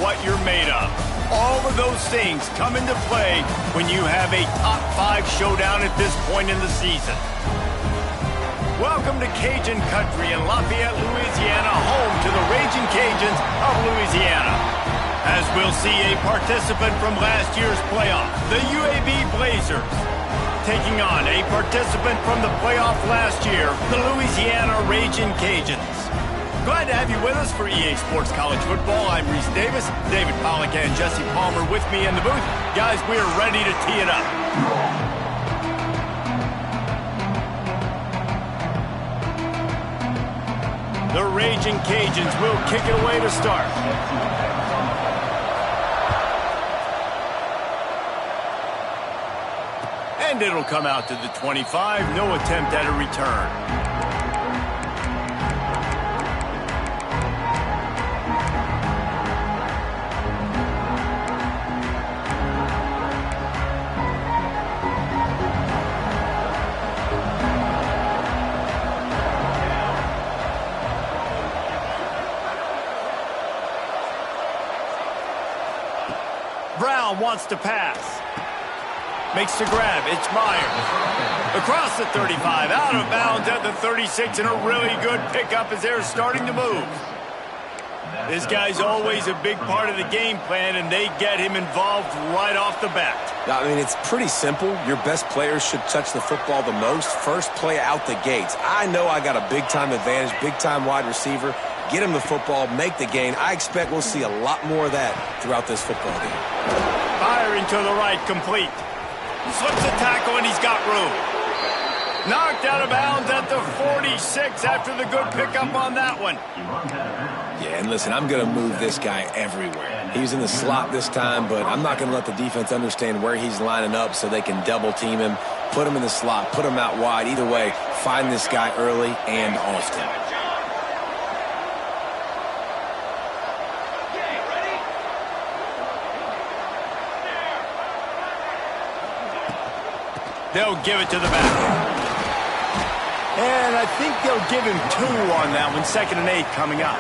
what you're made of. All of those things come into play when you have a top 5 showdown at this point in the season. Welcome to Cajun Country in Lafayette, Louisiana, home to the Raging Cajuns of Louisiana. As we'll see a participant from last year's playoff, the UAB Blazers, taking on a participant from the playoff last year, the Louisiana Raging Cajuns. Glad to have you with us for EA Sports College Football. I'm Reese Davis, David Pollack and Jesse Palmer with me in the booth. Guys, we are ready to tee it up. The Raging Cajuns will kick it away to start. And it'll come out to the 25. No attempt at a return. Brown wants to pass. Makes the grab. It's Myers. Across the 35. Out of bounds at the 36. And a really good pickup as they're starting to move. This guy's always a big part of the game plan, and they get him involved right off the bat. I mean, it's pretty simple. Your best players should touch the football the most. First play out the gates. I know I got a big-time advantage, big-time wide receiver. Get him the football, make the gain. I expect we'll see a lot more of that throughout this football game. Firing to the right, complete. Slips a tackle, and he's got room. Knocked out of bounds at the 46 after the good pickup on that one. Yeah, and listen, I'm going to move this guy everywhere. He's in the slot this time, but I'm not going to let the defense understand where he's lining up so they can double-team him, put him in the slot, put him out wide. Either way, find this guy early and often. They'll give it to the back. And I think they'll give him 2 on that one. 2nd and 8 coming up.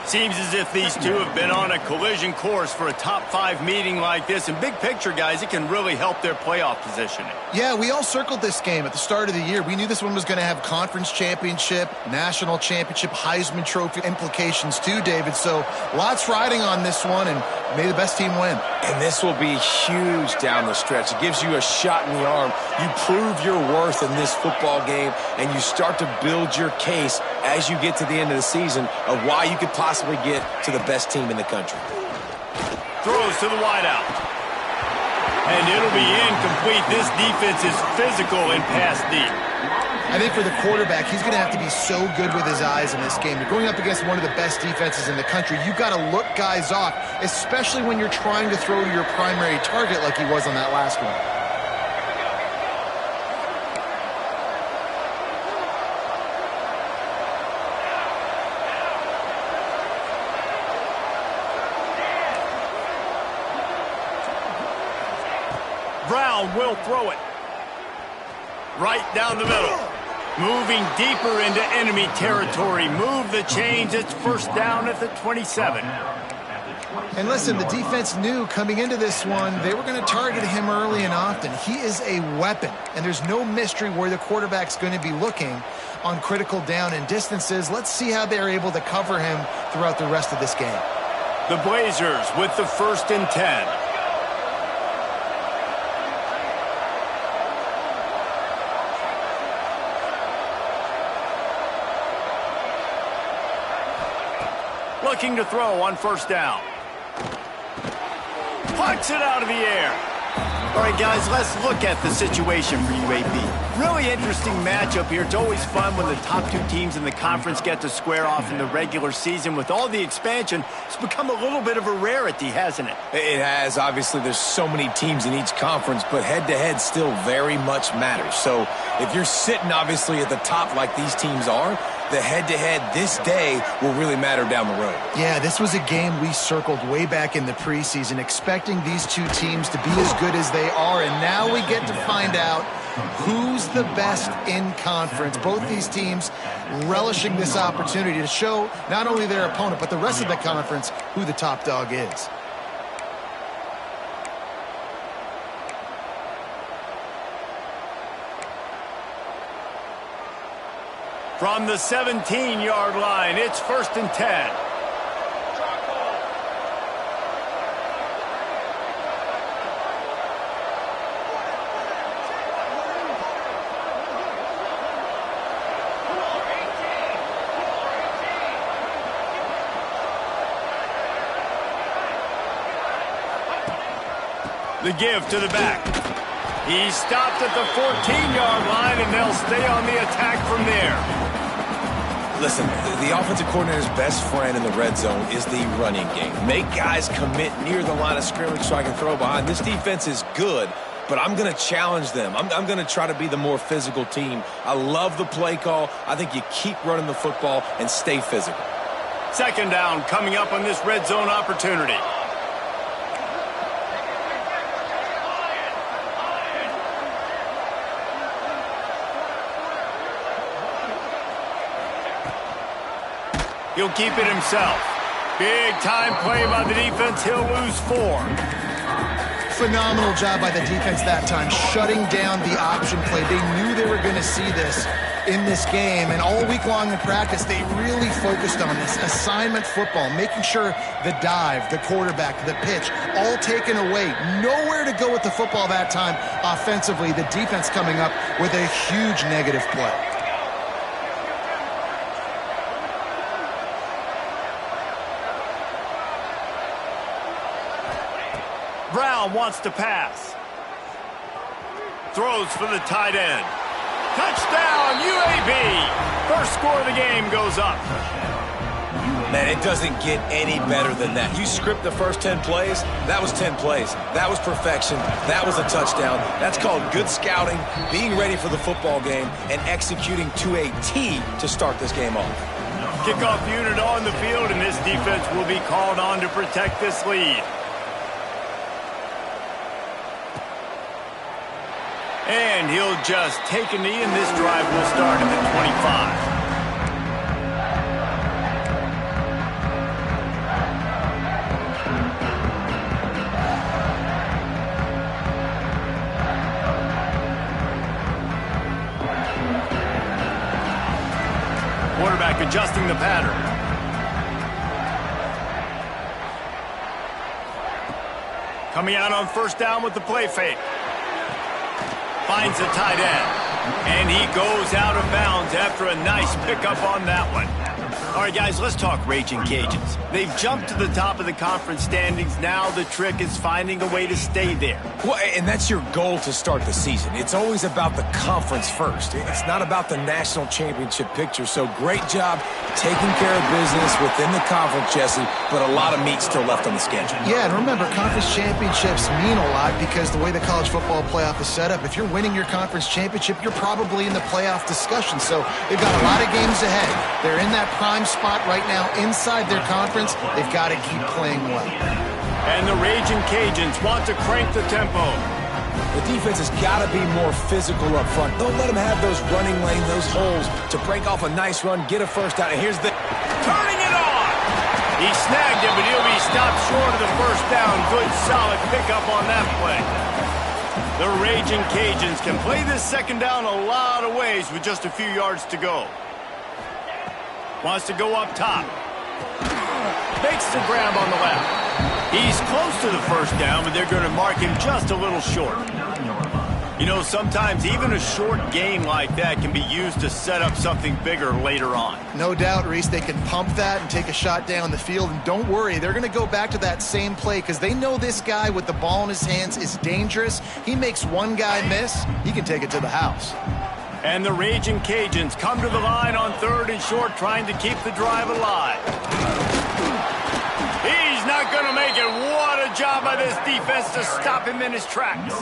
Seems as if these two have been on a collision course for a top 5 meeting like this. And big picture, guys, it can really help their playoff positioning. Yeah, we all circled this game at the start of the year. We knew this one was going to have conference championship, national championship, Heisman Trophy implications too, David. So lots riding on this one, and may the best team win. And this will be huge down the stretch. It gives you a shot in the arm. You prove your worth in this football game, and you start to build your case as you get to the end of the season of why you could possibly get to the best team in the country. Throws to the wideout. And it'll be incomplete. This defense is physical and pass deep. I think for the quarterback, he's going to have to be so good with his eyes in this game. You're going up against one of the best defenses in the country. You've got to look guys off, especially when you're trying to throw your primary target like he was on that last one. Brown will throw it. Right down the middle. Moving deeper into enemy territory. Move the chains. It's first down at the 27. And listen, the defense knew coming into this one, they were going to target him early and often. He is a weapon, and there's no mystery where the quarterback's going to be looking on critical down and distances. Let's see how they're able to cover him throughout the rest of this game. The Blazers with the 1st and 10. Looking to throw on first down. Pucks it out of the air. All right, guys, let's look at the situation for UAB. Really interesting matchup here. It's always fun when the top 2 teams in the conference get to square off in the regular season. With all the expansion, it's become a little bit of a rarity, hasn't it? It has. Obviously, there's so many teams in each conference, but head-to-head still very much matters. So if you're sitting, obviously, at the top like these teams are, the head-to-head this day will really matter down the road. Yeah, this was a game we circled way back in the preseason, expecting these two teams to be as good as they are, and now we get to find out who's the best in conference. Both these teams relishing this opportunity to show not only their opponent, but the rest of the conference who the top dog is. From the 17-yard line, it's 1st and 10. The give to the back. He stopped at the 14-yard line, and they'll stay on the attack from there. Listen, the offensive coordinator's best friend in the red zone is the running game. Make guys commit near the line of scrimmage so I can throw behind. This defense is good, but I'm going to challenge them. I'm going to try to be the more physical team. I love the play call. I think you keep running the football and stay physical. 2nd down coming up on this red zone opportunity. He'll keep it himself. Big time play by the defense. He'll lose 4. Phenomenal job by the defense that time, shutting down the option play. They knew they were going to see this in this game, and all week long in practice, they really focused on this assignment football, making sure the dive, the quarterback, the pitch, all taken away. Nowhere to go with the football that time offensively. The defense coming up with a huge negative play. Brown wants to pass. Throws for the tight end. Touchdown, UAB. First score of the game goes up. Man, it doesn't get any better than that. You script the first 10 plays, that was 10 plays. That was perfection. That was a touchdown. That's called good scouting, being ready for the football game, and executing to a T to start this game off. Kickoff unit on the field, and this defense will be called on to protect this lead. And he'll just take a knee, and this drive will start at the 25. Quarterback adjusting the pattern. Coming out on 1st down with the play fake. Finds a tight end, and he goes out of bounds after a nice pickup on that one. All right, guys, let's talk Raging Cajuns. They've jumped to the top of the conference standings. Now the trick is finding a way to stay there. Well, and that's your goal to start the season. It's always about the conference first. It's not about the national championship picture. So great job taking care of business within the conference, Jesse, but a lot of meat still left on the schedule. Yeah, and remember, conference championships mean a lot because the way the college football playoff is set up, if you're winning your conference championship, you're probably in the playoff discussion. So they've got a lot of games ahead. They're in that prime spot right now inside their conference. They've got to keep playing well. And the Raging Cajuns want to crank the tempo. The defense has got to be more physical up front. Don't let them have those running lane, those holes to break off a nice run, get a first down. And here's the turning it on. He snagged it, but he'll be stopped short of the first down. Good, solid pickup on that play. The Raging Cajuns can play this 2nd down a lot of ways with just a few yards to go. Wants to go up top. Makes the grab on the left. He's close to the first down, but they're going to mark him just a little short. You know, sometimes even a short gain like that can be used to set up something bigger later on. No doubt, Reese, they can pump that and take a shot down the field. And don't worry, they're going to go back to that same play because they know this guy with the ball in his hands is dangerous. He makes one guy miss, he can take it to the house. And the Raging Cajuns come to the line on 3rd and short, trying to keep the drive alive. He's not going to make it. What a job by this defense to stop him in his tracks.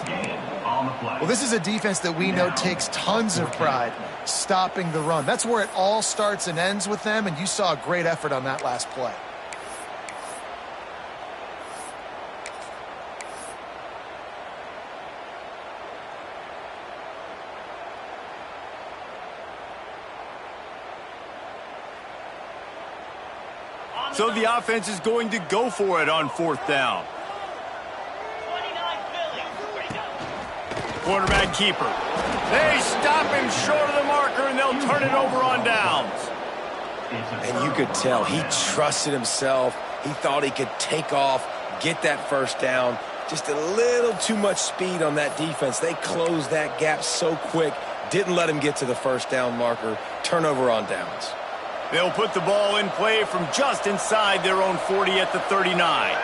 Well, this is a defense that we know takes tons of pride stopping the run. That's where it all starts and ends with them, and you saw a great effort on that last play. So the offense is going to go for it on 4th down. Quarterback keeper. They stop him short of the marker, and they'll turn it over on downs. And you could tell he trusted himself. He thought he could take off, get that first down. Just a little too much speed on that defense. They closed that gap so quick, didn't let him get to the first down marker. Turnover on downs. They'll put the ball in play from just inside their own 40 at the 39.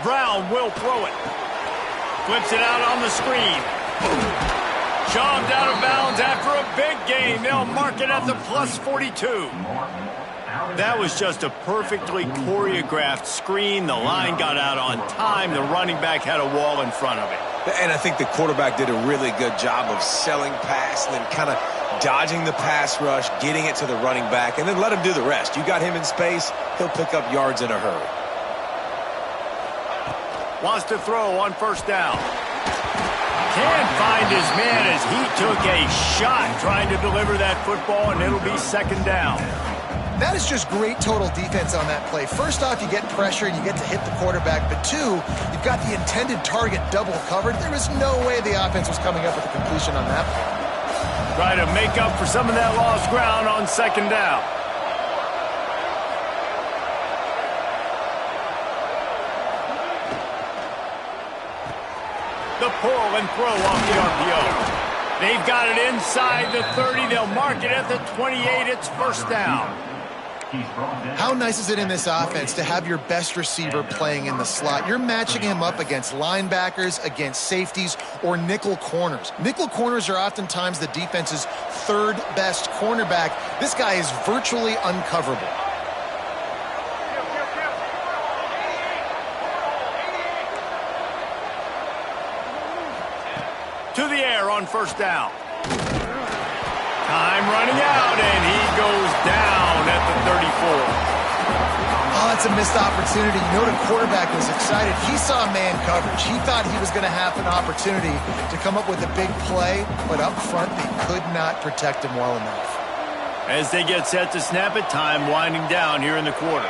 Brown will throw it. Flips it out on the screen. Shoved out of bounds after a big gain. They'll mark it at the plus 42. That was just a perfectly choreographed screen. The line got out on time. The running back had a wall in front of it. And I think the quarterback did a really good job of selling pass and then kind of dodging the pass rush, getting it to the running back, and then let him do the rest. You got him in space, he'll pick up yards in a hurry. Wants to throw on 1st down. Can't find his man as he took a shot trying to deliver that football, and it'll be 2nd down. That is just great total defense on that play. First off, you get pressure and you get to hit the quarterback. But 2, you've got the intended target double covered. There was no way the offense was coming up with a completion on that play. Try to make up for some of that lost ground on 2nd down. The pull and throw off the RPO. They've got it inside the 30. They'll mark it at the 28. It's 1st down. How nice is it in this offense to have your best receiver playing in the slot? You're matching him up against linebackers, against safeties, or nickel corners. Nickel corners are oftentimes the defense's 3rd best cornerback. This guy is virtually uncoverable. To the air on 1st down. Time running out, and he goes down at the 34. Oh, it's a missed opportunity. You know the quarterback was excited. He saw man coverage. He thought he was going to have an opportunity to come up with a big play, but up front they could not protect him well enough. As they get set to snap it, time winding down here in the quarter.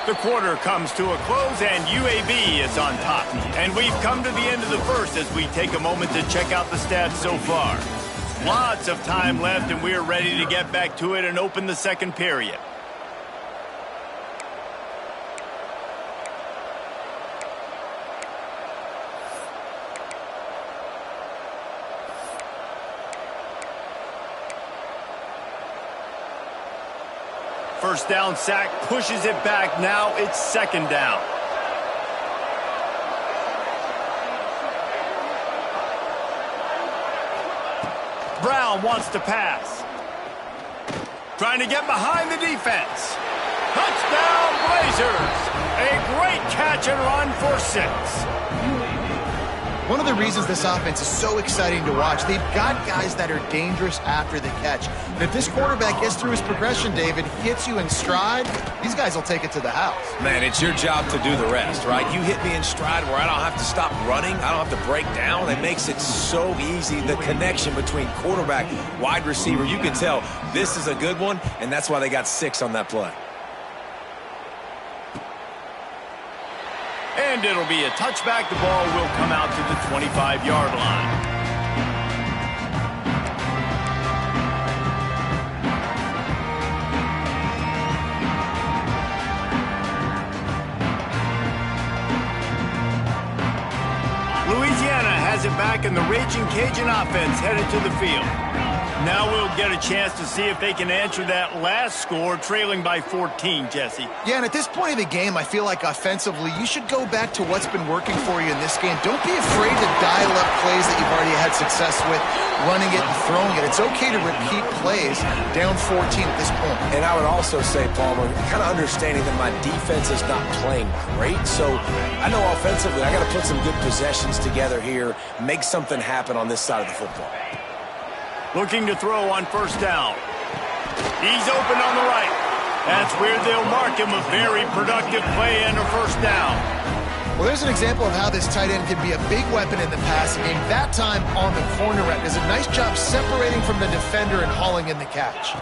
The quarter comes to a close, and UAB is on top. And we've come to the end of the first as we take a moment to check out the stats so far. Lots of time left, and we're ready to get back to it and open the 2nd period. First down sack, pushes it back. Now it's 2nd down. Brown wants to pass. Trying to get behind the defense. Touchdown Blazers! A great catch and run for 6. One of the reasons this offense is so exciting to watch, they've got guys that are dangerous after the catch. And if this quarterback gets through his progression, David, hits you in stride, these guys will take it to the house. Man, it's your job to do the rest, right? You hit me in stride where I don't have to stop running. I don't have to break down. It makes it so easy. The connection between quarterback, wide receiver, you can tell this is a good one, and that's why they got 6 on that play. And it'll be a touchback. The ball will come out to the 25-yard line. Louisiana has it back, and the Raging Cajun offense headed to the field. Now we'll get a chance to see if they can answer that last score, trailing by 14, Jesse. Yeah, and at this point of the game, I feel like offensively, you should go back to what's been working for you in this game. Don't be afraid to dial up plays that you've already had success with, running it and throwing it. It's okay to repeat plays down 14 at this point. And I would also say, Palmer, kind of understanding that my defense is not playing great, so I know offensively I got to put some good possessions together here, make something happen on this side of the football. Looking to throw on first down. He's open on the right. That's where they'll mark him. A very productive play and a first down. Well, there's an example of how this tight end can be a big weapon in the passing game. That time on the corner route does a nice job separating from the defender and hauling in the catch.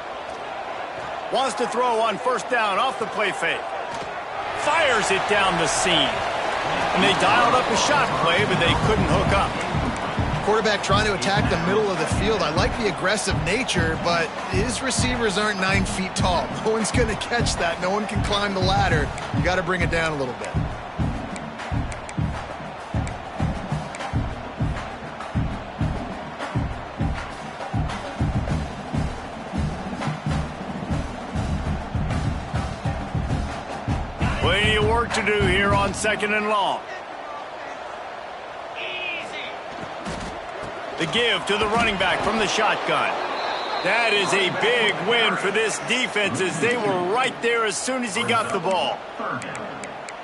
Wants to throw on first down off the play fake. Fires it down the seam. And they dialed up a shot play, but they couldn't hook up. Quarterback trying to attack the middle of the field. I like the aggressive nature, but his receivers aren't 9 feet tall. No one's going to catch that. No one can climb the ladder. You got to bring it down a little bit. Plenty of work to do here on 2nd and long. The give to the running back from the shotgun. That is a big win for this defense as they were right there as soon as he got the ball.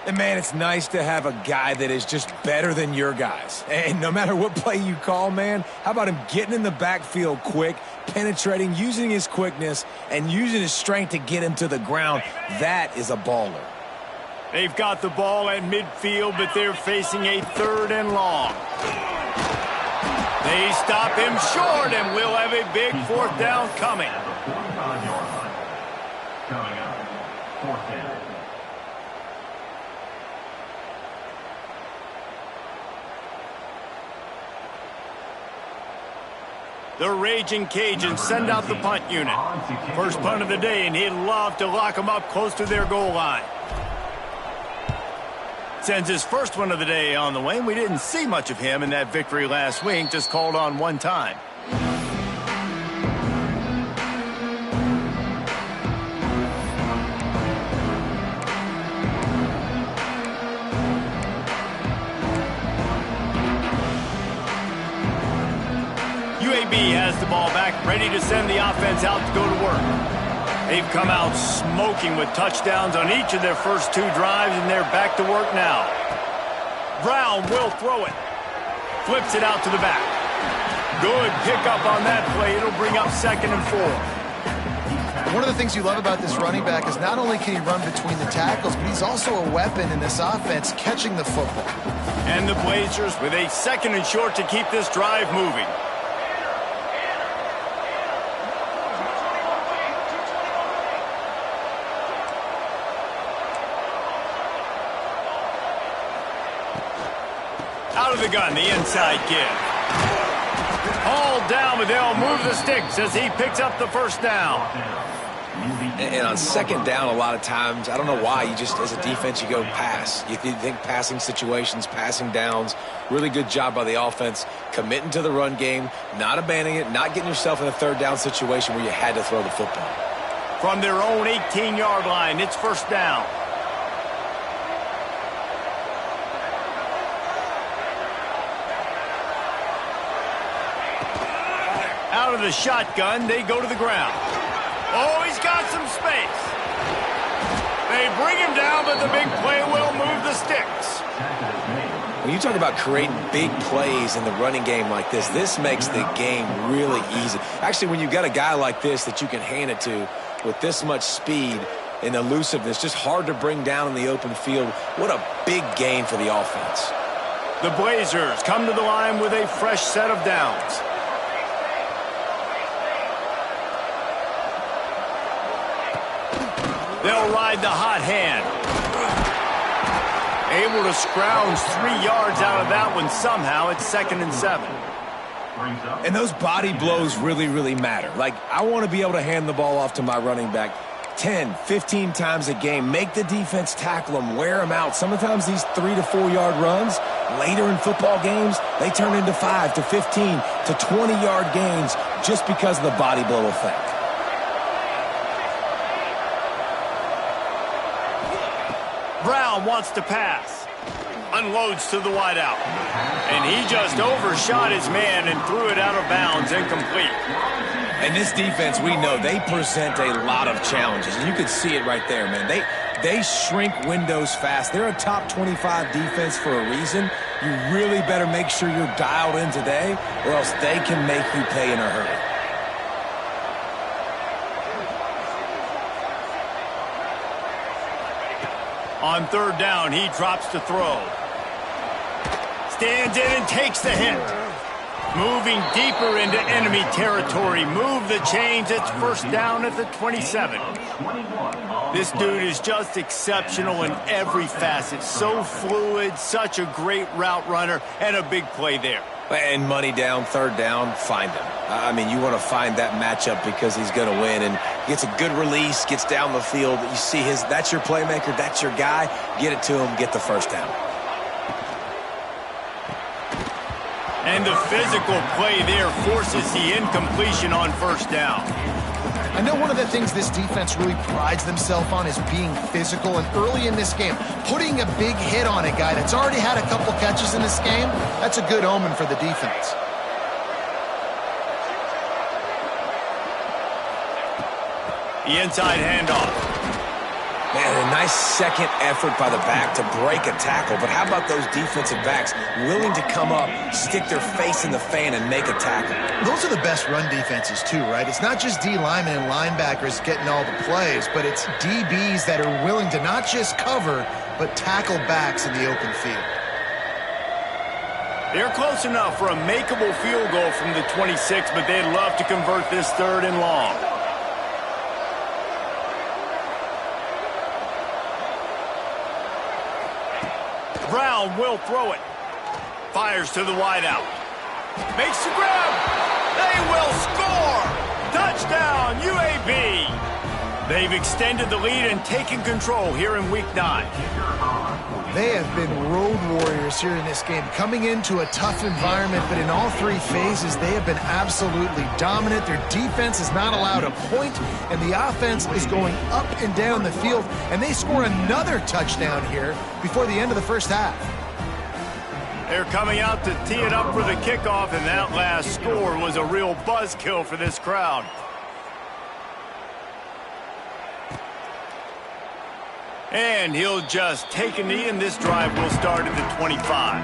And, man, it's nice to have a guy that is just better than your guys. And no matter what play you call, man, how about him getting in the backfield quick, penetrating, using his quickness, and using his strength to get him to the ground? That is a baller. They've got the ball at midfield, but they're facing a 3rd and long. They stop him short, and we'll have a big 4th down coming. The Raging Cajuns send out the punt unit. First punt of the day, and he'd love to lock them up close to their goal line. Sends his first one of the day on the way. We didn't see much of him in that victory last week, just called on one time. UAB has the ball back, ready to send the offense out to go to work. They've come out smoking with touchdowns on each of their first 2 drives, and they're back to work now. Brown will throw it. Flips it out to the back. Good pickup on that play. It'll bring up 2nd and 4. One of the things you love about this running back is not only can he run between the tackles, but he's also a weapon in this offense catching the football. And the Blazers with a 2nd and short to keep this drive moving. Out of the gun, the inside give. Hauled down, but they'll move the sticks as he picks up the first down. And on 2nd down, a lot of times, I don't know why, you just, as a defense, you go pass. You think passing situations, passing downs. Really good job by the offense, committing to the run game, not abandoning it, not getting yourself in a 3rd down situation where you had to throw the football. From their own 18-yard line, it's first down. Out of the shotgun, they go to the ground. Oh, he's got some space. They bring him down, but the big play will move the sticks. When you talk about creating big plays in the running game like this makes the game really easy. Actually, when you've got a guy like this that you can hand it to with this much speed and elusiveness, just hard to bring down in the open field, what a big gain for the offense. The Blazers come to the line with a fresh set of downs. They'll ride the hot hand. Able to scrounge 3 yards out of that one somehow. It's 2nd and 7. And those body blows really, really matter. Like, I want to be able to hand the ball off to my running back 10, 15 times a game. Make the defense tackle them, wear them out. Sometimes these 3 to 4 yard runs, Later in football games, they turn into 5 to 15 to 20-yard gains just because of the body blow effect. Brown wants to pass. Unloads to the wideout. And he just overshot his man and threw it out of bounds, incomplete. And this defense, we know, they present a lot of challenges. And you can see it right there, man. They shrink windows fast. They're a top 25 defense for a reason. You really better make sure you're dialed in today, or else they can make you pay in a hurry. On third down, he drops to throw. Stands in and takes the hit. Moving deeper into enemy territory. Move the chains. It's first down at the 27. This dude is just exceptional in every facet. So fluid, such a great route runner, and a big play there. And money down, third down, find him. I mean, you want to find that matchup because he's going to win, and gets a good release, gets down the field. You see that's your playmaker, that's your guy. Get it to him, get the first down. And the physical play there forces the incompletion on first down. I know one of the things this defense really prides themselves on is being physical, and early in this game, putting a big hit on a guy that's already had a couple catches in this game, that's a good omen for the defense. The inside handoff. Man, a nice second effort by the back to break a tackle, but how about those defensive backs willing to come up, stick their face in the fan, and make a tackle? Those are the best run defenses too, right? It's not just D linemen and linebackers getting all the plays, but it's DBs that are willing to not just cover, but tackle backs in the open field. They're close enough for a makeable field goal from the 26, but they'd love to convert this third and long. Brown will throw it. Fires to the wideout. Makes the grab. They will score. Touchdown, UAB. They've extended the lead and taken control here in Week 9. They have been road warriors here in this game, coming into a tough environment, but in all three phases, they have been absolutely dominant. Their defense is not allowed a point, and the offense is going up and down the field, and they score another touchdown here before the end of the first half. They're coming out to tee it up for the kickoff, and that last score was a real buzzkill for this crowd. And he'll just take a knee, and this drive will start at the 25.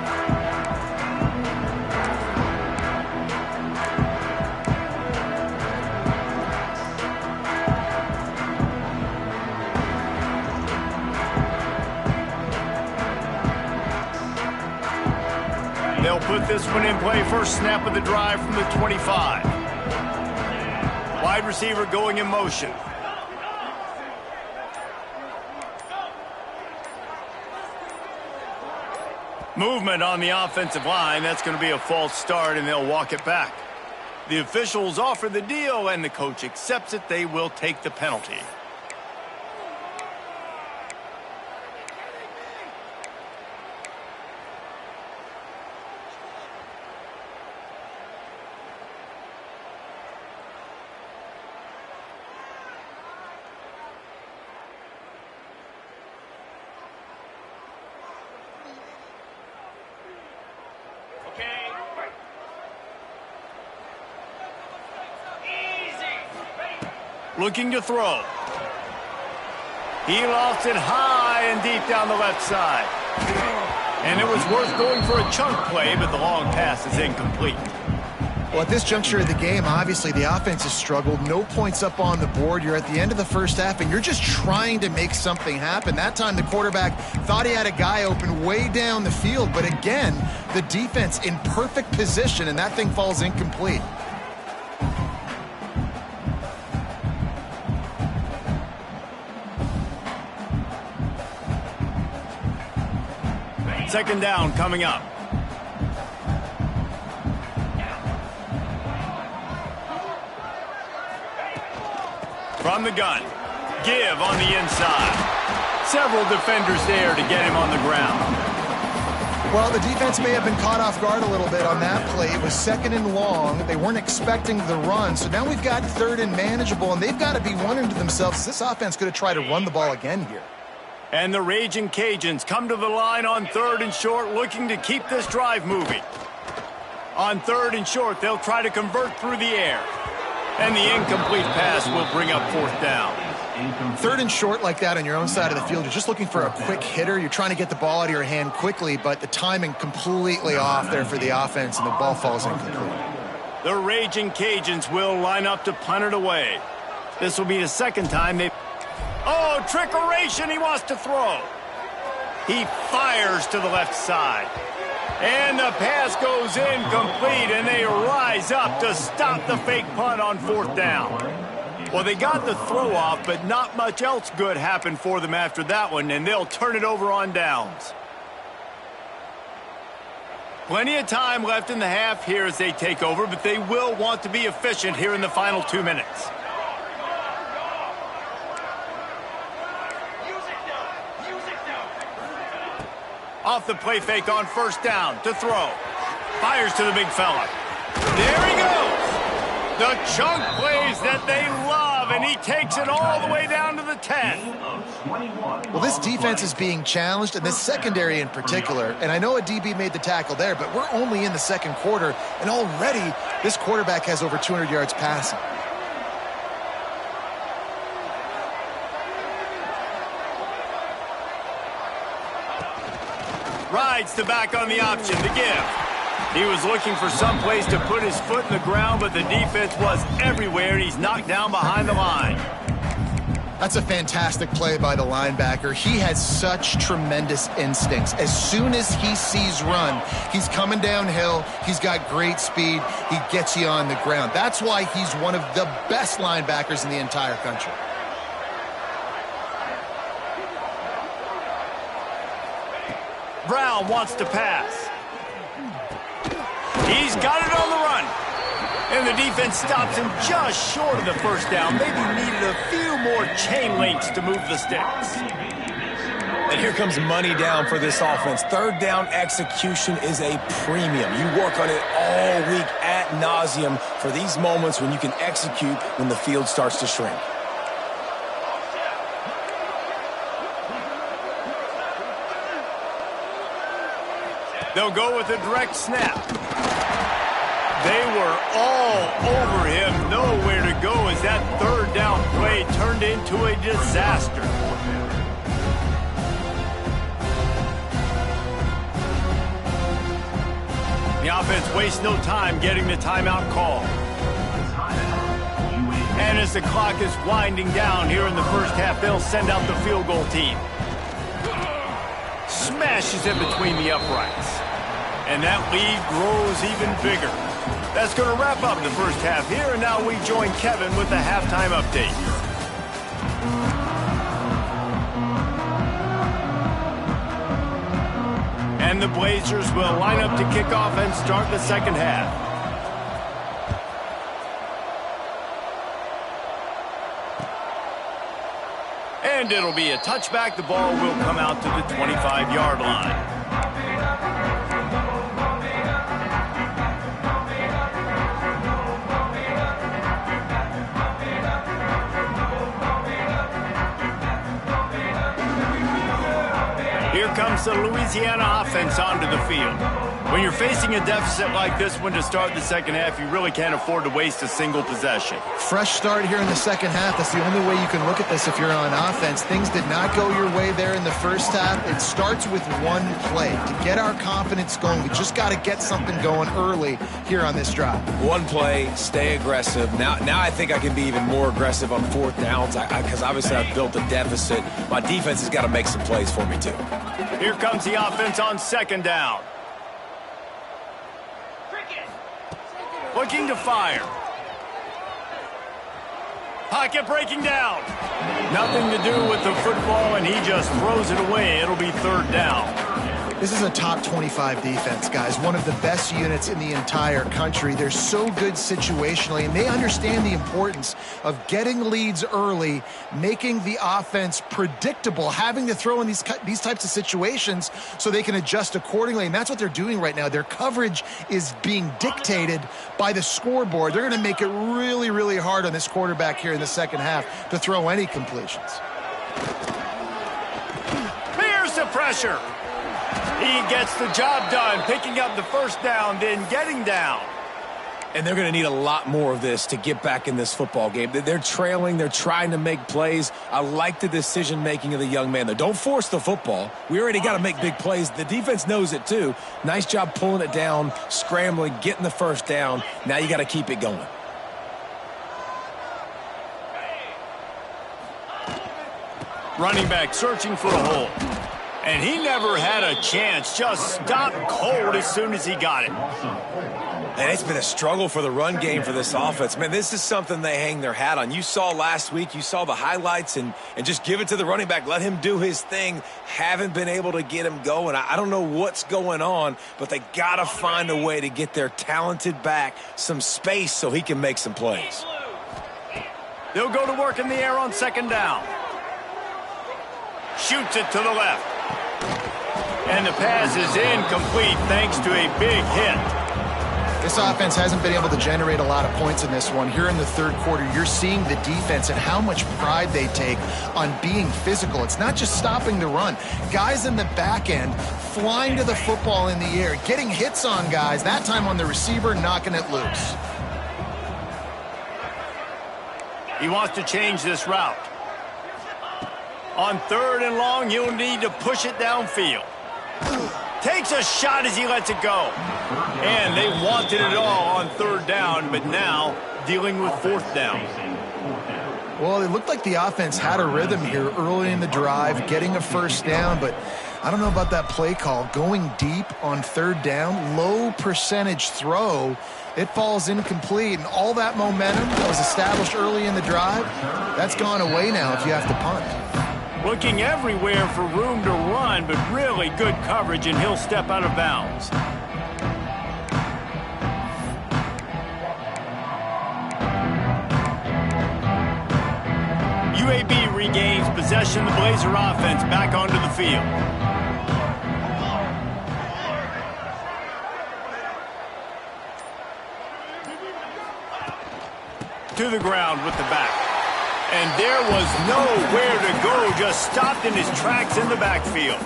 They'll put this one in play. First snap of the drive from the 25. Wide receiver going in motion. Movement on the offensive line. That's going to be a false start, and they'll walk it back. The officials offer the deal, and the coach accepts it. They will take the penalty. Looking to throw. He lofts it high and deep down the left side. And it was worth going for a chunk play, but the long pass is incomplete. Well, at this juncture of the game, obviously the offense has struggled. No points up on the board. You're at the end of the first half, and you're just trying to make something happen. That time the quarterback thought he had a guy open way down the field, but again, the defense in perfect position, and that thing falls incomplete. Second down coming up. From the gun. Give on the inside. Several defenders there to get him on the ground. Well, the defense may have been caught off guard a little bit on that play. It was 2nd and long. They weren't expecting the run. So now we've got 3rd and manageable, and they've got to be wondering to themselves, is this offense going to try to run the ball again here? And the Raging Cajuns come to the line on 3rd and short, looking to keep this drive moving. On 3rd and short, they'll try to convert through the air. And the incomplete pass will bring up 4th down. 3rd and short like that on your own side of the field, you're just looking for a quick hitter. You're trying to get the ball out of your hand quickly, but the timing completely off there for the offense, and the ball falls incomplete. The Raging Cajuns will line up to punt it away. This will be the 2nd time they... Oh, trickeration, he wants to throw. He fires to the left side. And the pass goes incomplete, and they rise up to stop the fake punt on 4th down. Well, they got the throw off, but not much else good happened for them after that one, and they'll turn it over on downs. Plenty of time left in the half here as they take over, but they will want to be efficient here in the final 2 minutes. Off the play fake on 1st down to throw. Fires to the big fella. There he goes. The chunk plays that they love, and he takes it all the way down to the 10. Well, this defense is being challenged, and this secondary in particular. And I know a DB made the tackle there, but we're only in the 2nd quarter, and already this quarterback has over 200 yards passing. Rides to back on the option to give. He was looking for some place to put his foot in the ground, but the defense was everywhere, and he's knocked down behind the line. That's a fantastic play by the linebacker. He has such tremendous instincts. As soon as he sees run, he's coming downhill. He's got great speed. He gets you on the ground. That's why he's one of the best linebackers in the entire country. Brown wants to pass. He's got it on the run. And the defense stops him just short of the 1st down. Maybe needed a few more chain links to move the sticks. And here comes money down for this offense. 3rd down execution is a premium. You work on it all week ad nauseum for these moments when you can execute when the field starts to shrink. They'll go with a direct snap. They were all over him. Nowhere to go as that 3rd down play turned into a disaster. The offense wastes no time getting the timeout call. And as the clock is winding down here in the 1st half, they'll send out the field goal team. Smashes it between the uprights. And that lead grows even bigger. That's going to wrap up the 1st half here, and now we join Kevin with the halftime update. And the Blazers will line up to kick off and start the 2nd half. And it'll be a touchback. The ball will come out to the 25-yard line. Here comes the Louisiana offense onto the field. When you're facing a deficit like this one to start the 2nd half, you really can't afford to waste a single possession. Fresh start here in the 2nd half. That's the only way you can look at this if you're on offense. Things did not go your way there in the 1st half. It starts with one play. To get our confidence going, we just got to get something going early here on this drive. One play, stay aggressive. Now I think I can be even more aggressive on 4th downs because obviously I've built a deficit. My defense has got to make some plays for me too. Here comes the offense on 2nd down. Looking to fire. Pocket breaking down. Nothing to do with the football, and he just throws it away. It'll be 3rd down. This is a top 25 defense, guys. One of the best units in the entire country. They're so good situationally, and they understand the importance of getting leads early, making the offense predictable, having to throw in these types of situations so they can adjust accordingly, and that's what they're doing right now. Their coverage is being dictated by the scoreboard. They're going to make it really, really hard on this quarterback here in the second half to throw any completions. Here's the pressure. He gets the job done, picking up the first down, then getting down. And they're going to need a lot more of this to get back in this football game. They're trailing. They're trying to make plays. I like the decision-making of the young man, though. Don't force the football. We already got to make big plays. The defense knows it, too. Nice job pulling it down, scrambling, getting the first down. Now you got to keep it going. Running back searching for the hole. And he never had a chance. Just stopped cold as soon as he got it. And it's been a struggle for the run game for this offense. Man, this is something they hang their hat on. You saw last week, you saw the highlights, and just give it to the running back. Let him do his thing. Haven't been able to get him going. I don't know what's going on, but they got to find a way to get their talented back some space so he can make some plays. They'll go to work in the air on second down. Shoots it to the left. And the pass is incomplete thanks to a big hit. This offense hasn't been able to generate a lot of points in this one. Here in the third quarter, you're seeing the defense and how much pride they take on being physical. It's not just stopping the run. Guys in the back end flying to the football in the air, getting hits on guys, that time on the receiver, knocking it loose. He wants to change this route. On third and long, he'll need to push it downfield. Takes a shot as he lets it go. And they wanted it all on third down, but now dealing with fourth down. Well, it looked like the offense had a rhythm here early in the drive, getting a first down, but I don't know about that play call. Going deep on third down, low percentage throw, it falls incomplete, and all that momentum that was established early in the drive, that's gone away now if you have to punt. Looking everywhere for room to run, but really good coverage, and he'll step out of bounds. UAB regains possession of the Blazer offense back onto the field. To the ground with the back. And there was nowhere to go, just stopped in his tracks in the backfield.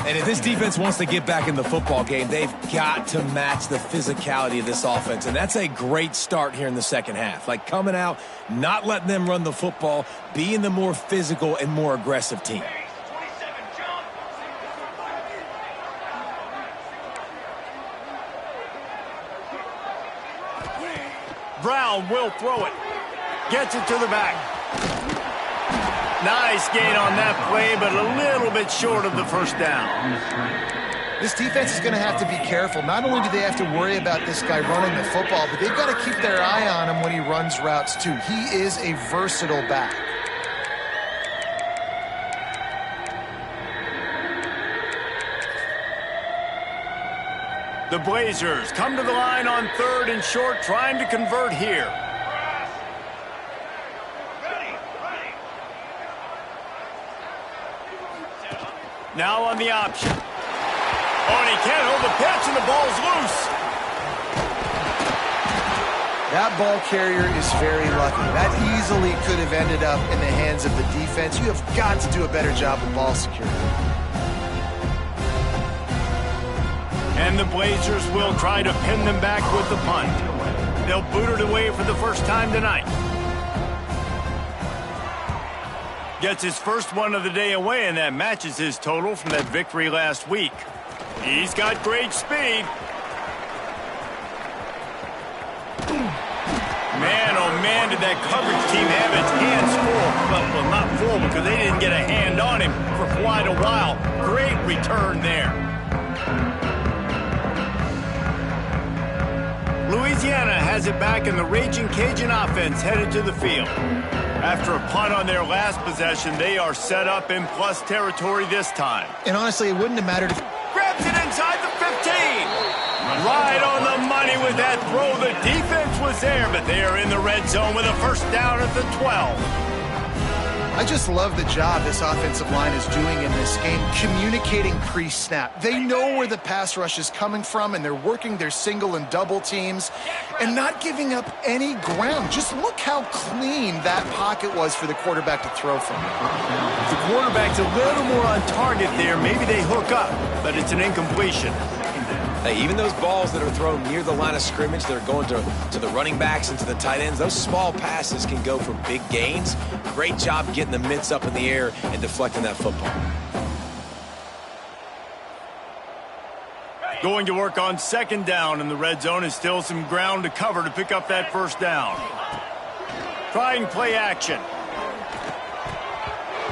And if this defense wants to get back in the football game, they've got to match the physicality of this offense. And that's a great start here in the second half. Like coming out, not letting them run the football, being the more physical and more aggressive team. Brown will throw it. Gets it to the back. Nice gain on that play, but a little bit short of the first down. This defense is going to have to be careful. Not only do they have to worry about this guy running the football, but they've got to keep their eye on him when he runs routes too. He is a versatile back. The Blazers come to the line on third and short, trying to convert here. Now on the option. Oh, and he can't hold the pitch, and the ball's loose. That ball carrier is very lucky. That easily could have ended up in the hands of the defense. You have got to do a better job of ball security. And the Blazers will try to pin them back with the punt. They'll boot it away for the first time tonight. Gets his first one of the day away, and that matches his total from that victory last week. He's got great speed. Man, oh man, did that coverage team have its hands full. Well, not full because they didn't get a hand on him for quite a while. Great return there. Louisiana has it back, and the Raging Cajun offense headed to the field. After a punt on their last possession, they are set up in plus territory this time. And honestly, it wouldn't have mattered if... Grabs it inside the 15. Right on the money with that throw. The defense was there, but they are in the red zone with a first down at the 12. I just love the job this offensive line is doing in this game, communicating pre-snap. They know where the pass rush is coming from, and they're working their single and double teams and not giving up any ground. Just look how clean that pocket was for the quarterback to throw from. The quarterback's a little more on target there. Maybe they hook up, but it's an incompletion. Hey, even those balls that are thrown near the line of scrimmage that are going to the running backs and to the tight ends, those small passes can go for big gains. Great job getting the mitts up in the air and deflecting that football. Going to work on second down in the red zone, is still some ground to cover to pick up that first down. Trying play action.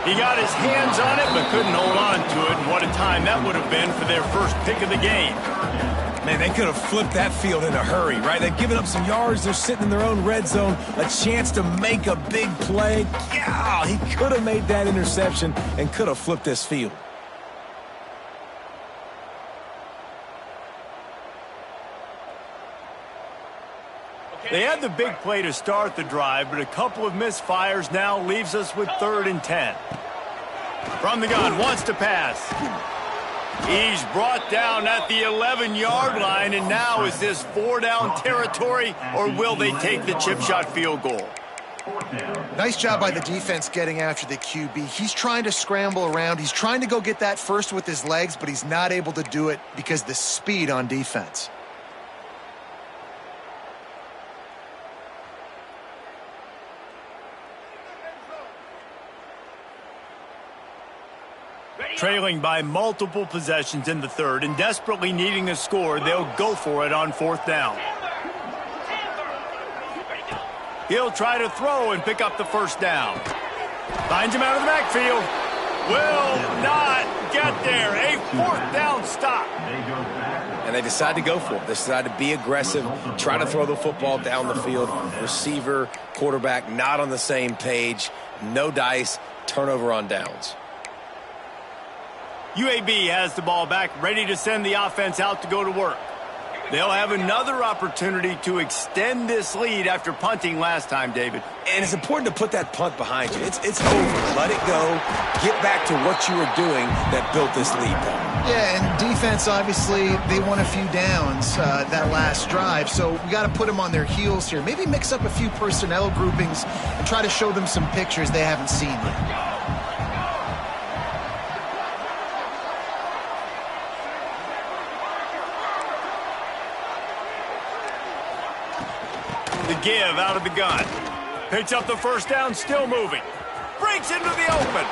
He got his hands on it, but couldn't hold on to it. And what a time that would have been for their first pick of the game. Man, they could have flipped that field in a hurry, right? They've given up some yards. They're sitting in their own red zone. A chance to make a big play. Yeah, he could have made that interception and could have flipped this field. They had the big play to start the drive, but a couple of misfires now leaves us with 3rd and 10. From the gun, wants to pass. He's brought down at the 11-yard line, and now is this 4-down territory, or will they take the chip shot field goal? Nice job by the defense getting after the QB. He's trying to scramble around. He's trying to go get that first with his legs, but he's not able to do it because of the speed on defense. Trailing by multiple possessions in the 3rd and desperately needing a score, they'll go for it on 4th down. He'll try to throw and pick up the first down. Finds him out of the backfield. Will not get there. A 4th down stop. And they decide to go for it. They decide to be aggressive, try to throw the football down the field. Receiver, quarterback, not on the same page. No dice, turnover on downs. UAB has the ball back, ready to send the offense out to go to work. They'll have another opportunity to extend this lead after punting last time, David. And it's important to put that punt behind you. It's over. Let it go. Get back to what you were doing that built this lead, though. Yeah, and defense, obviously, they won a few downs that last drive, so we got to put them on their heels here. Maybe mix up a few personnel groupings and try to show them some pictures they haven't seen yet. The give out of the gun. Picks up the first down, still moving. Breaks into the open.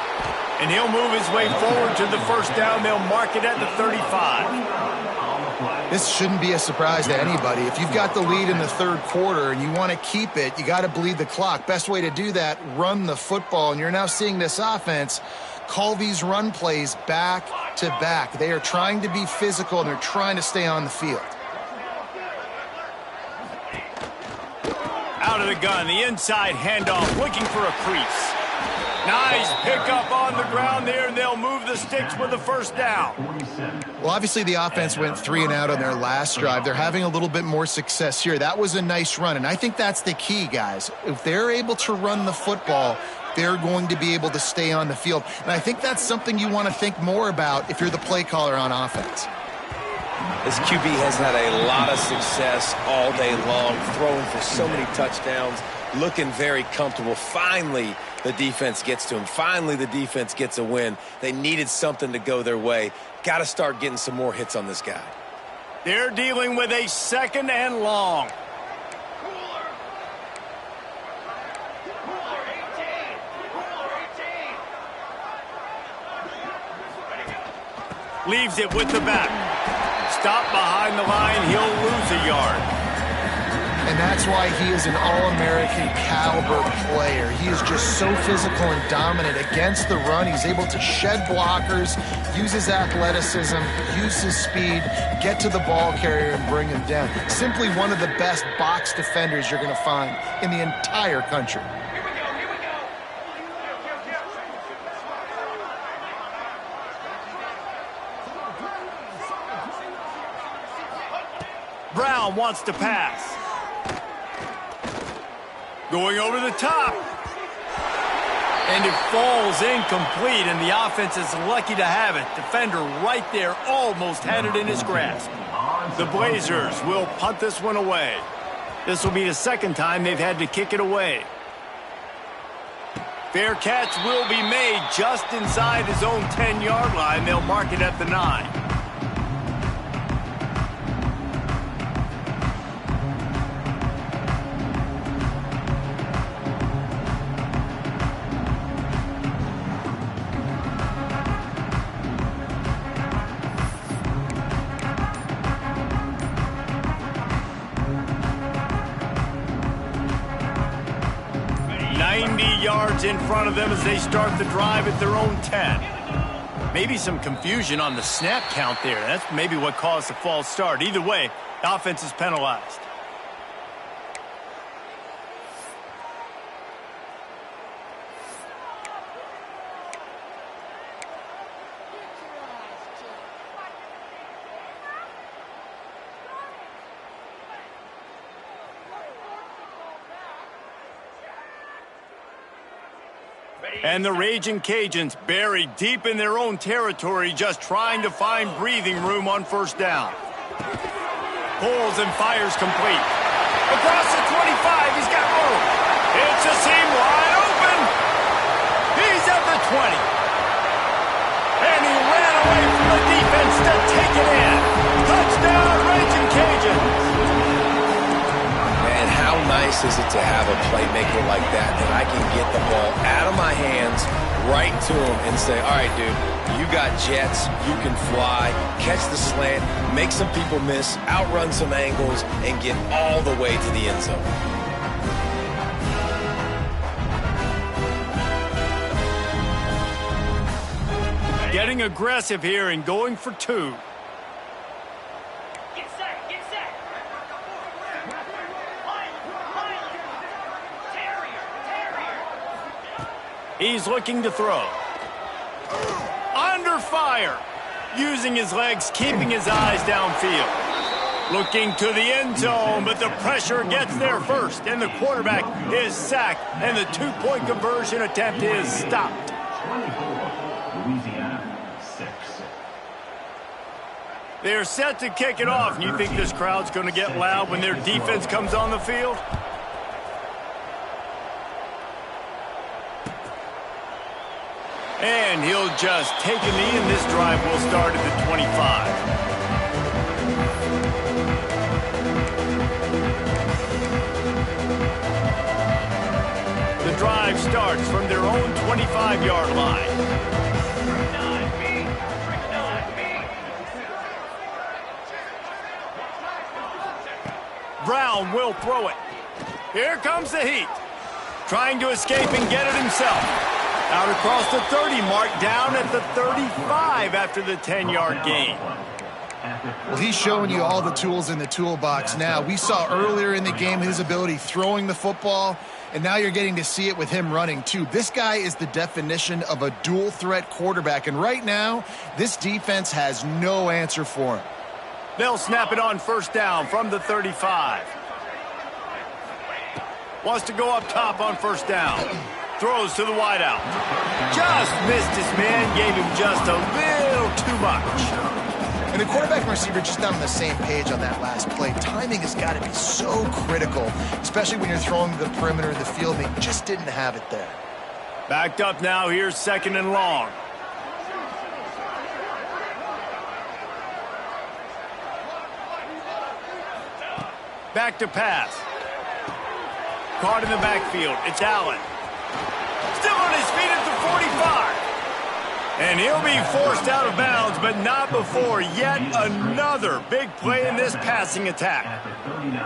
And he'll move his way forward to the first down. They'll mark it at the 35. This shouldn't be a surprise to anybody. If you've got the lead in the 3rd quarter and you want to keep it, you got to bleed the clock. Best way to do that, run the football. And you're now seeing this offense call these run plays back to back. They are trying to be physical, and they're trying to stay on the field. Out of the gun, the inside handoff, looking for a crease. Nice pickup on the ground there, and they'll move the sticks with the first down. Well, obviously the offense went 3 and out on their last drive. They're having a little bit more success here. That was a nice run, and I think that's the key, guys. If they're able to run the football, they're going to be able to stay on the field. And I think that's something you want to think more about if you're the play caller on offense. This QB has had a lot of success all day long, throwing for so many touchdowns, looking very comfortable. Finally, the defense gets to him. Finally, the defense gets a win. They needed something to go their way. Got to start getting some more hits on this guy. They're dealing with a 2nd and long. Leaves it with the back. Stop behind the line, he'll lose a yard. And that's why he is an All-American caliber player. He is just so physical and dominant against the run. He's able to shed blockers, use his athleticism, use his speed, get to the ball carrier and bring him down. Simply one of the best box defenders you're going to find in the entire country. Brown wants to pass. Going over the top. And it falls incomplete, and the offense is lucky to have it. Defender right there almost had it in his grasp. The Blazers will punt this one away. This will be the second time they've had to kick it away. Fair catch will be made just inside his own 10-yard line. They'll mark it at the 9. 90 yards in front of them as they start the drive at their own 10. Maybe some confusion on the snap count there. That's maybe what caused the false start. Either way, the offense is penalized. And the Raging Cajuns buried deep in their own territory, just trying to find breathing room on first down. Pulls and fires complete. Across the 25, he's got room. It's a seam wide open. He's at the 20. And he ran away from the defense to take it in. Touchdown, Raging Cajuns. Man, how nice is it to have a playmaker like that I can get the ball out of my hands right to him and say, all right, dude, you got jets, you can fly, catch the slant, make some people miss, outrun some angles, and get all the way to the end zone. Getting aggressive here and going for 2. He's looking to throw. Under fire. Using his legs, keeping his eyes downfield. Looking to the end zone, but the pressure gets there first. And the quarterback is sacked, and the 2-point conversion attempt is stopped. They're set to kick it off. And you think this crowd's going to get loud when their defense comes on the field? And he'll just take a knee, and this drive will start at the 25. The drive starts from their own 25-yard line. Brown will throw it. Here comes the heat. Trying to escape and get it himself. Out across the 30 mark, down at the 35 after the 10-yard gain. Well, he's showing you all the tools in the toolbox now. We saw earlier in the game his ability throwing the football, and now you're getting to see it with him running too. This guy is the definition of a dual-threat quarterback, and right now, this defense has no answer for him. They'll snap it on first down from the 35. Wants to go up top on first down. Throws to the wideout. Just missed his man, gave him just a little too much. And the quarterback and receiver just not on the same page on that last play. Timing has got to be so critical, especially when you're throwing the perimeter of the field. They just didn't have it there. Backed up now, here's 2nd and long. Back to pass. Caught in the backfield, it's Allen. Still on his feet at the 45. And he'll be forced out of bounds, but not before yet another big play in this passing attack.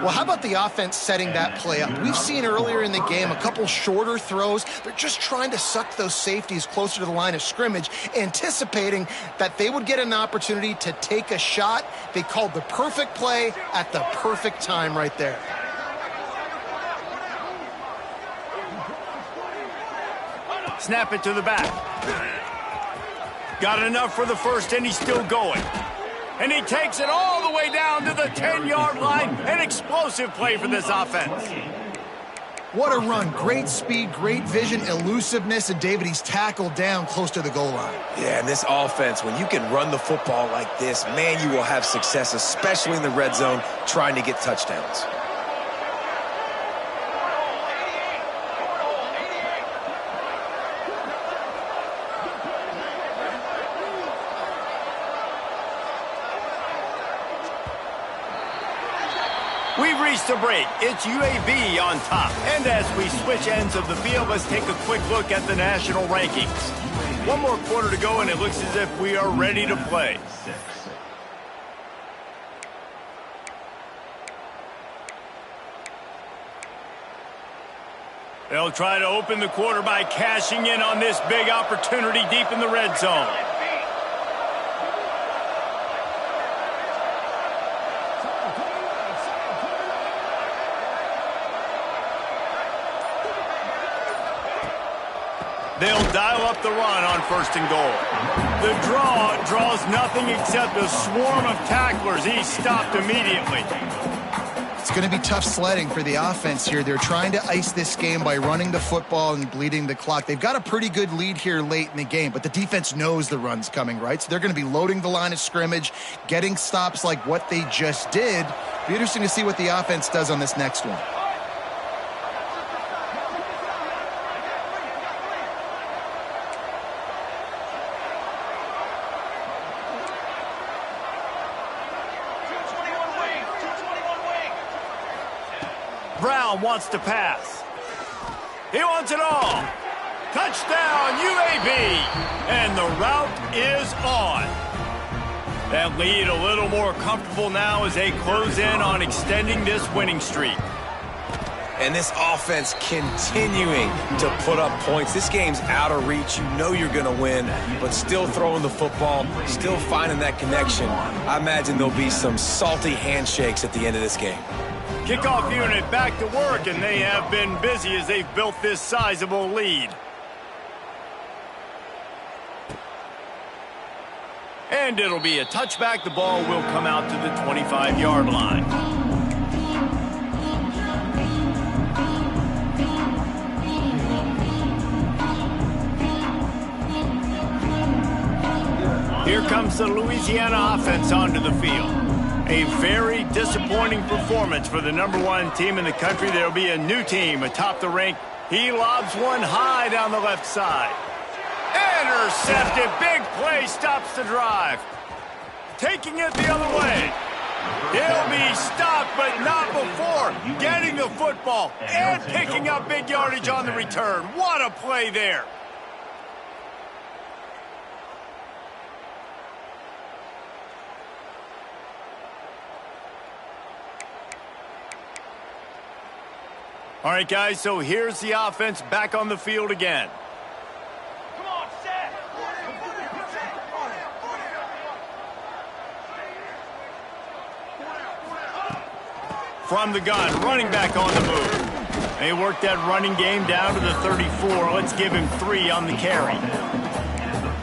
Well, how about the offense setting that play up? We've seen earlier in the game a couple shorter throws. They're just trying to suck those safeties closer to the line of scrimmage, anticipating that they would get an opportunity to take a shot. They called the perfect play at the perfect time right there. Snap it to the back. Got enough for the first, and he's still going. And he takes it all the way down to the 10-yard line. An explosive play for this offense. What a run. Great speed, great vision, elusiveness, and David, he's tackled down close to the goal line. Yeah, and this offense, when you can run the football like this, man, you will have success, especially in the red zone, trying to get touchdowns. We've reached a break. It's UAB on top. And as we switch ends of the field, let's take a quick look at the national rankings. One more quarter to go, and it looks as if we are ready to play. They'll try to open the quarter by cashing in on this big opportunity deep in the red zone. They'll dial up the run on 1st and goal. The draw draws nothing except a swarm of tacklers. He's stopped immediately. It's going to be tough sledding for the offense here. They're trying to ice this game by running the football and bleeding the clock. They've got a pretty good lead here late in the game, but the defense knows the run's coming, right? So they're going to be loading the line of scrimmage, getting stops like what they just did. It'll be interesting to see what the offense does on this next one. Brown wants to pass. He wants it all. Touchdown, UAB. And the route is on. That lead a little more comfortable now as they close in on extending this winning streak. And this offense continuing to put up points. This game's out of reach. You know you're going to win, but still throwing the football, still finding that connection. I imagine there'll be some salty handshakes at the end of this game. Kickoff unit back to work, and they have been busy as they've built this sizable lead. And it'll be a touchback. The ball will come out to the 25-yard line. Here comes the Louisiana offense onto the field. A very disappointing performance for the #1 team in the country. There'll be a new team atop the rank. He lobs one high down the left side. Intercepted. Big play stops the drive. Taking it the other way. He'll be stopped, but not before getting the football and picking up big yardage on the return. What a play there. All right, guys, so here's the offense back on the field again. Come on, set. From the gun, running back on the move. They worked that running game down to the 34. Let's give him 3 on the carry.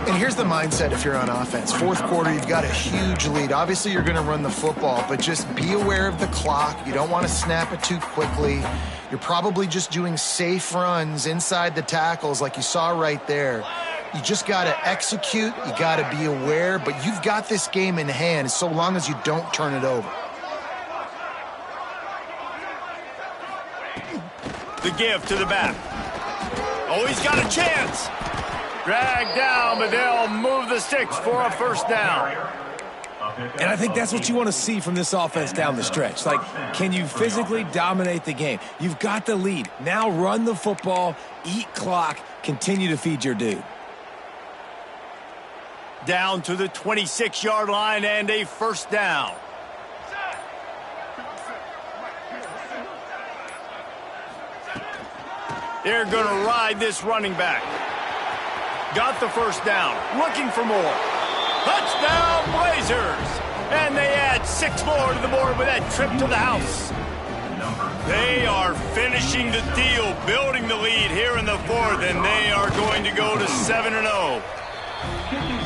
And here's the mindset if you're on offense. Fourth quarter, you've got a huge lead. Obviously, you're going to run the football, but just be aware of the clock. You don't want to snap it too quickly. You're probably just doing safe runs inside the tackles like you saw right there. You just got to execute. You got to be aware, but you've got this game in hand so long as you don't turn it over. The give to the back. Oh, he's got a chance. Dragged down, but they'll move the sticks for a first down. And I think that's what you want to see from this offense down the stretch. Like, can you physically dominate the game? You've got the lead. Now run the football, eat clock, continue to feed your dude. Down to the 26-yard line and a first down. They're going to ride this running back. Got the first down. Looking for more. Touchdown, Blazers! And they add 6 more to the board with that trip to the house. They are finishing the deal, building the lead here in the fourth, and they are going to go to 7-0.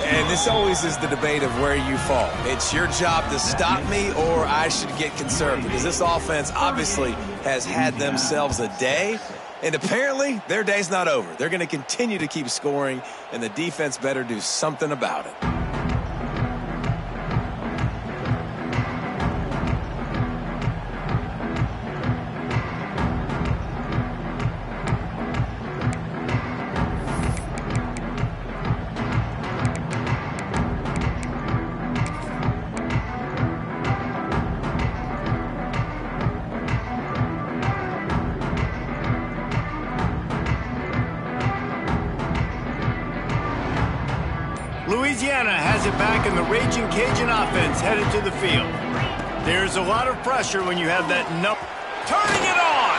And this always is the debate of where you fall. It's your job to stop me, or I should get conservative, because this offense obviously has had themselves a day, and apparently their day's not over. They're going to continue to keep scoring, and the defense better do something about it. Louisiana has it back, and the Raging Cajun offense headed to the field. There's a lot of pressure when you have that turning it on.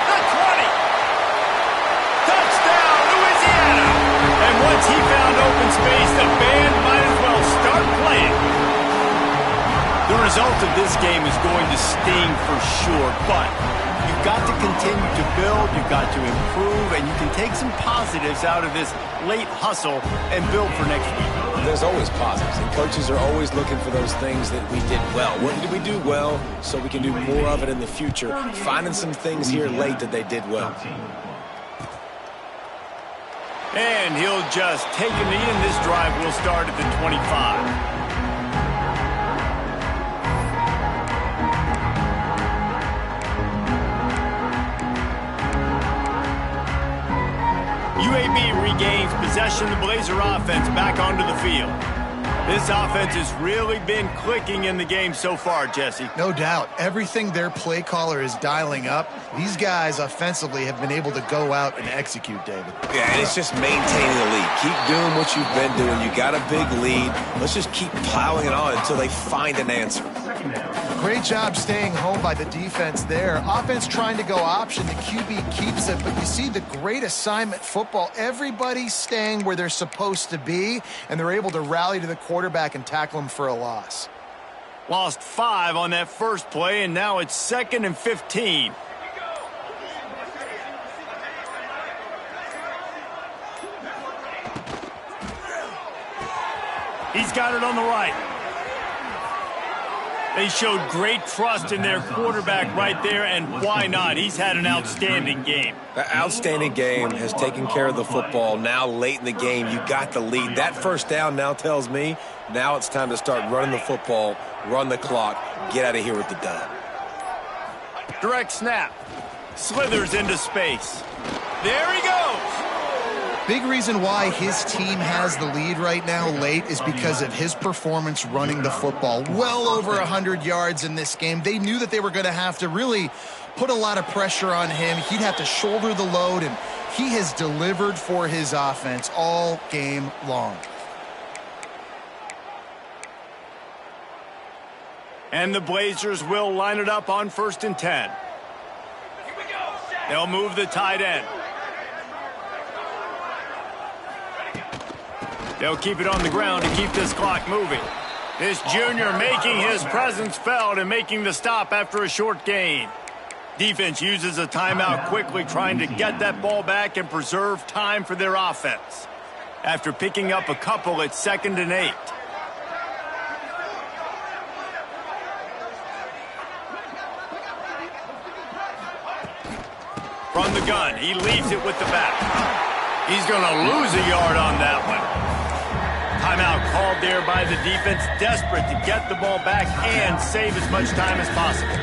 The 20. Touchdown, Louisiana. And once he found open space, the band might as well start playing. The result of this game is going to sting for sure, but you've got to continue to build, you've got to improve, and you can take some positives out of this late hustle and build for next week. There's always positives, and coaches are always looking for those things that we did well. What did we do well so we can do more of it in the future? Finding some things here late that they did well. And he'll just take a knee, and this drive will start at the 25. UAB regains possession of the Blazer offense back onto the field. This offense has really been clicking in the game so far, Jesse. No doubt. Everything their play caller is dialing up, these guys offensively have been able to go out and execute, David. Yeah, and it's just maintaining the lead. Keep doing what you've been doing. You got a big lead. Let's just keep piling it on until they find an answer. Great job staying home by the defense there. Offense trying to go option. The QB keeps it, but you see the great assignment football. Everybody's staying where they're supposed to be, and they're able to rally to the quarterback and tackle him for a loss. Lost 5 on that first play, and now it's 2nd and 15. He's got it on the right. They showed great trust in their quarterback right there, and why not? He's had an outstanding game. That outstanding game has taken care of the football. Now, late in the game, you got the lead. That first down now tells me now it's time to start running the football, run the clock, get out of here with the dub. Direct snap. Slithers into space. There he goes. Big reason why his team has the lead right now late is because of his performance running the football. Well over 100 yards in this game. They knew that they were going to have to really put a lot of pressure on him. He'd have to shoulder the load, and he has delivered for his offense all game long. And the Blazers will line it up on 1st and 10. They'll move the tight end. They'll keep it on the ground to keep this clock moving. This junior making his presence felt and making the stop after a short gain. Defense uses a timeout quickly, trying to get that ball back and preserve time for their offense. After picking up a couple, it's 2nd and 8. From the gun, he leaves it with the back. He's going to lose a yard on that one. Timeout called there by the defense, desperate to get the ball back and save as much time as possible.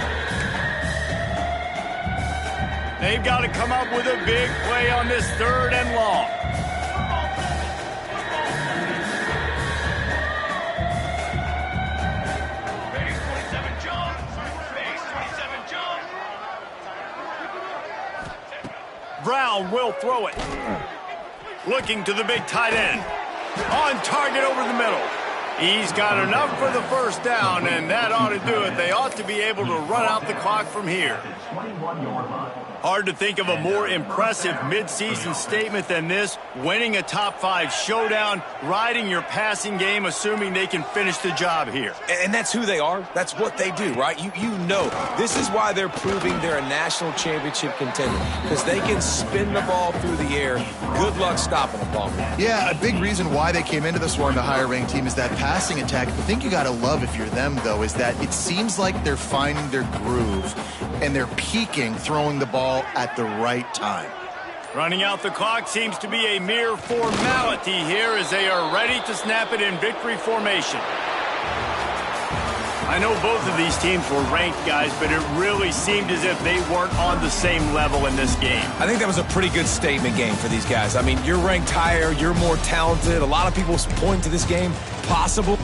They've got to come up with a big play on this 3rd and long. Brown down, will throw it. Looking to the big tight end. On target over the middle. He's got enough for the first down, and that ought to do it. They ought to be able to run out the clock from here. Hard to think of a more impressive midseason statement than this. Winning a top-5 showdown, riding your passing game, assuming they can finish the job here. And that's who they are. That's what they do, right? You know. This is why they're proving they're a national championship contender, because they can spin the ball through the air. Good luck stopping them, Paul. Yeah, a big reason why they came into this one, the higher-ranked team, is that passing attack. The thing you got to love if you're them, though, is that it seems like they're finding their groove, and they're peaking, throwing the ball at the right time. Running out the clock seems to be a mere formality here as they are ready to snap it in victory formation. I know both of these teams were ranked, guys, but it really seemed as if they weren't on the same level in this game. I think that was a pretty good statement game for these guys. I mean, you're ranked higher, you're more talented. A lot of people point to this game possible.